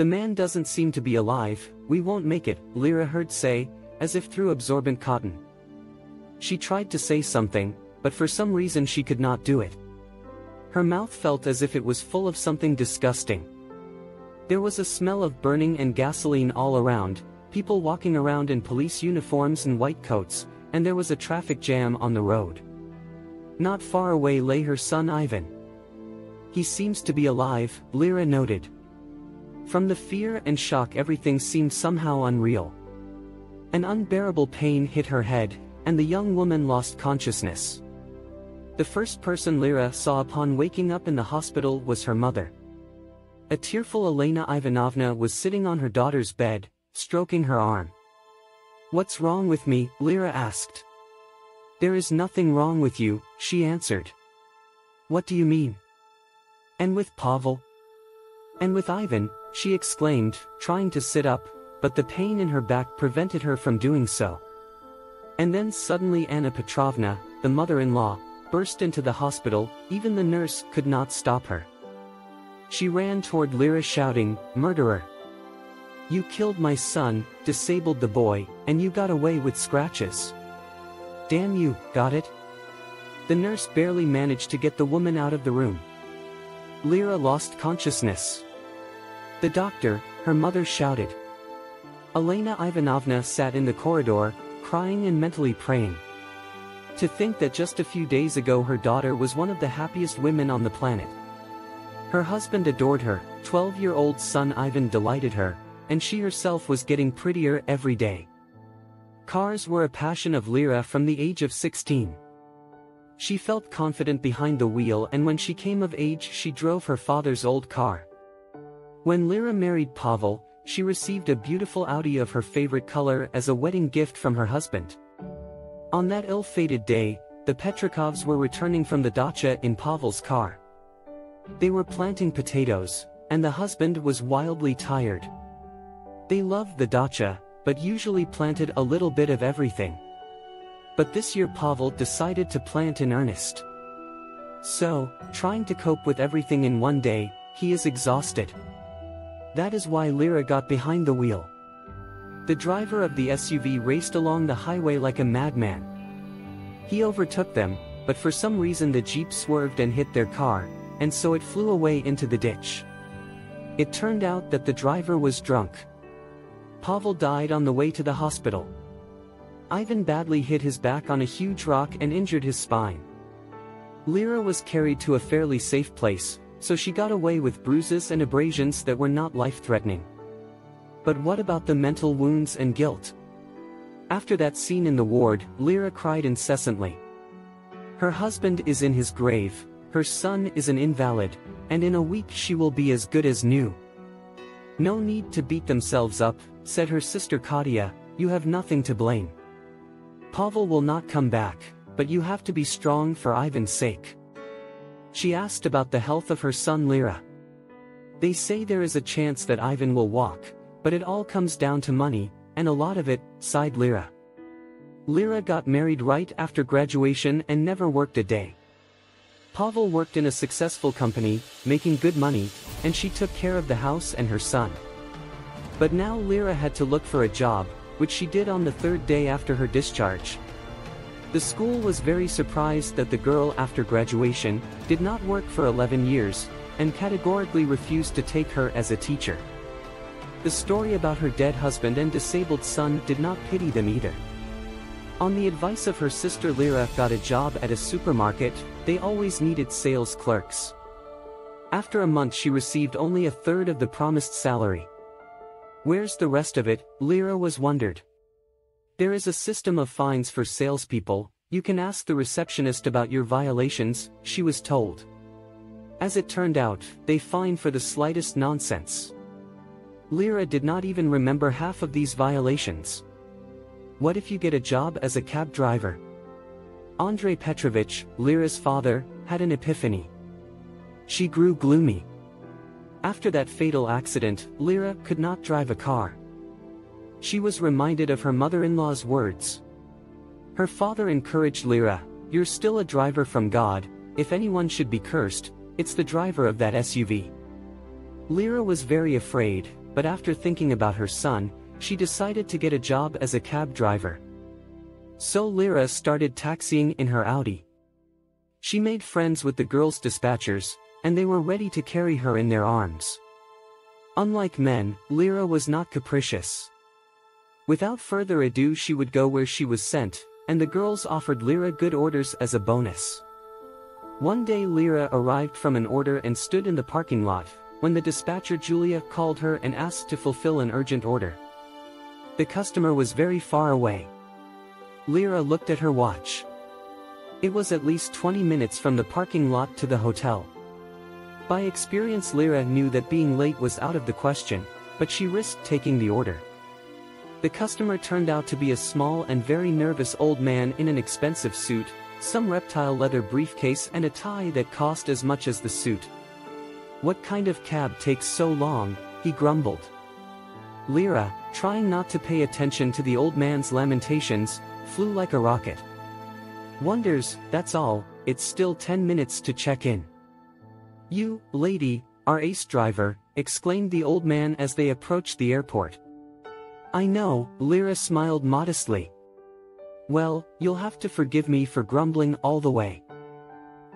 The man doesn't seem to be alive, we won't make it, Lyra heard say, as if through absorbent cotton. She tried to say something, but for some reason she could not do it. Her mouth felt as if it was full of something disgusting. There was a smell of burning and gasoline all around, people walking around in police uniforms and white coats, and there was a traffic jam on the road. Not far away lay her son Ivan. He seems to be alive, Lyra noted. From the fear and shock everything seemed somehow unreal. An unbearable pain hit her head, and the young woman lost consciousness. The first person Lyra saw upon waking up in the hospital was her mother. A tearful Elena Ivanovna was sitting on her daughter's bed, stroking her arm. "What's wrong with me?" Lyra asked. "There is nothing wrong with you," she answered. "What do you mean?" "And with Pavel? And with Ivan?" she exclaimed, trying to sit up, but the pain in her back prevented her from doing so. And then suddenly Anna Petrovna, the mother-in-law, burst into the hospital. Even the nurse could not stop her. She ran toward Lyra shouting, "Murderer! You killed my son, disabled the boy, and you got away with scratches. Damn you, got it?" The nurse barely managed to get the woman out of the room. Lyra lost consciousness. "The doctor," her mother shouted. Elena Ivanovna sat in the corridor, crying and mentally praying. To think that just a few days ago her daughter was one of the happiest women on the planet. Her husband adored her, 12-year-old son Ivan delighted her, and she herself was getting prettier every day. Cars were a passion of Lyra from the age of 16. She felt confident behind the wheel, and when she came of age she drove her father's old car. When Lyra married Pavel, she received a beautiful Audi of her favorite color as a wedding gift from her husband. On that ill-fated day, the Petrikovs were returning from the dacha in Pavel's car. They were planting potatoes, and the husband was wildly tired. They loved the dacha, but usually planted a little bit of everything. But this year Pavel decided to plant in earnest. So, trying to cope with everything in one day, he is exhausted. That is why Lyra got behind the wheel. The driver of the SUV raced along the highway like a madman. He overtook them, but for some reason the Jeep swerved and hit their car, and so it flew away into the ditch. It turned out that the driver was drunk. Pavel died on the way to the hospital. Ivan badly hit his back on a huge rock and injured his spine. Lyra was carried to a fairly safe place, so she got away with bruises and abrasions that were not life-threatening. But what about the mental wounds and guilt? After that scene in the ward, Lyra cried incessantly. Her husband is in his grave, her son is an invalid, and in a week she will be as good as new. "No need to beat themselves up," said her sister Katya, "you have nothing to blame. Pavel will not come back, but you have to be strong for Ivan's sake." She asked about the health of her son Lyra. "They say there is a chance that Ivan will walk, but it all comes down to money, and a lot of it," sighed Lyra. Lyra got married right after graduation and never worked a day. Pavel worked in a successful company, making good money, and she took care of the house and her son. But now Lyra had to look for a job, which she did on the third day after her discharge. The school was very surprised that the girl after graduation did not work for 11 years, and categorically refused to take her as a teacher. The story about her dead husband and disabled son did not pity them either. On the advice of her sister Lyra got a job at a supermarket. They always needed sales clerks. After a month she received only a third of the promised salary. Where's the rest of it, Lyra was wondered. There is a system of fines for salespeople. You can ask the receptionist about your violations, she was told. As it turned out, they fined for the slightest nonsense. Lyra did not even remember half of these violations. What if you get a job as a cab driver? Andrei Petrovich, Lyra's father, had an epiphany. She grew gloomy. After that fatal accident, Lyra could not drive a car. She was reminded of her mother-in-law's words. Her father encouraged Lyra, "You're still a driver from God. If anyone should be cursed, it's the driver of that SUV." Lyra was very afraid, but after thinking about her son, she decided to get a job as a cab driver. So Lyra started taxiing in her Audi. She made friends with the girls' dispatchers, and they were ready to carry her in their arms. Unlike men, Lyra was not capricious. Without further ado, she would go where she was sent, and the girls offered Lyra good orders as a bonus. One day Lyra arrived from an order and stood in the parking lot, when the dispatcher Julia called her and asked to fulfill an urgent order. The customer was very far away. Lyra looked at her watch. It was at least 20 minutes from the parking lot to the hotel. By experience, Lyra knew that being late was out of the question, but she risked taking the order. The customer turned out to be a small and very nervous old man in an expensive suit, some reptile leather briefcase and a tie that cost as much as the suit. "What kind of cab takes so long?" he grumbled. Lyra, trying not to pay attention to the old man's lamentations, flew like a rocket. "Wonders, that's all, it's still 10 minutes to check in." "You, lady, are ace driver," exclaimed the old man as they approached the airport. "I know," Lyra smiled modestly. "Well, you'll have to forgive me for grumbling all the way.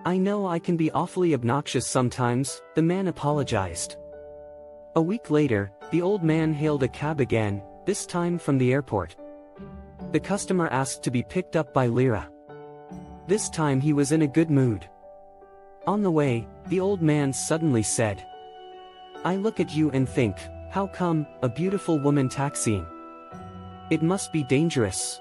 I know I can be awfully obnoxious sometimes," the man apologized. A week later, the old man hailed a cab again, this time from the airport. The customer asked to be picked up by Lyra. This time he was in a good mood. On the way, the old man suddenly said, "I look at you and think, how come, a beautiful woman taxiing? It must be dangerous."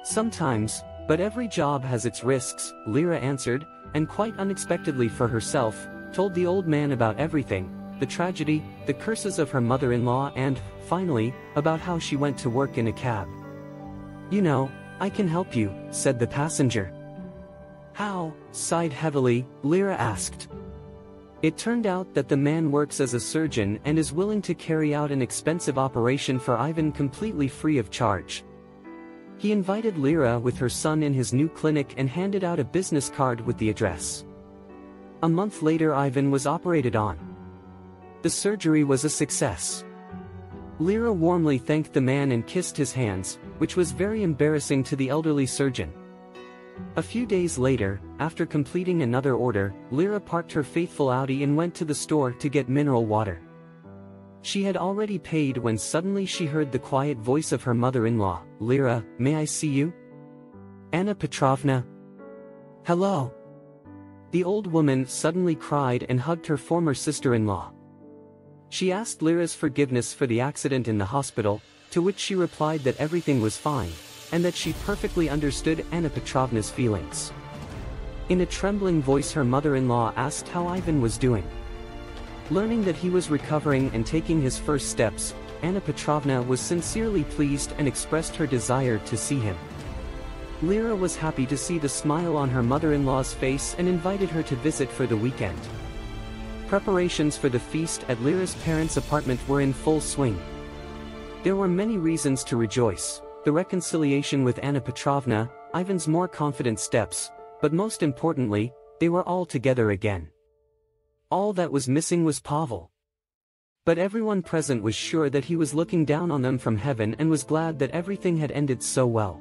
"Sometimes, but every job has its risks," Lyra answered, and quite unexpectedly for herself, told the old man about everything, the tragedy, the curses of her mother-in-law and, finally, about how she went to work in a cab. "You know, I can help you," said the passenger. "How?" sighed heavily, Lyra asked. It turned out that the man works as a surgeon and is willing to carry out an expensive operation for Ivan completely free of charge. He invited Lyra with her son in his new clinic and handed out a business card with the address. A month later Ivan was operated on. The surgery was a success. Lyra warmly thanked the man and kissed his hands, which was very embarrassing to the elderly surgeon. A few days later, after completing another order, Lyra parked her faithful Audi and went to the store to get mineral water. She had already paid when suddenly she heard the quiet voice of her mother-in-law. "Lyra, may I see you?" "Anna Petrovna." "Hello." The old woman suddenly cried and hugged her former sister-in-law. She asked Lyra's forgiveness for the accident in the hospital, to which she replied that everything was fine, and that she perfectly understood Anna Petrovna's feelings. In a trembling voice her mother-in-law asked how Ivan was doing. Learning that he was recovering and taking his first steps, Anna Petrovna was sincerely pleased and expressed her desire to see him. Lyra was happy to see the smile on her mother-in-law's face and invited her to visit for the weekend. Preparations for the feast at Lyra's parents' apartment were in full swing. There were many reasons to rejoice: the reconciliation with Anna Petrovna, Ivan's more confident steps, but most importantly, they were all together again. All that was missing was Pavel. But everyone present was sure that he was looking down on them from heaven and was glad that everything had ended so well.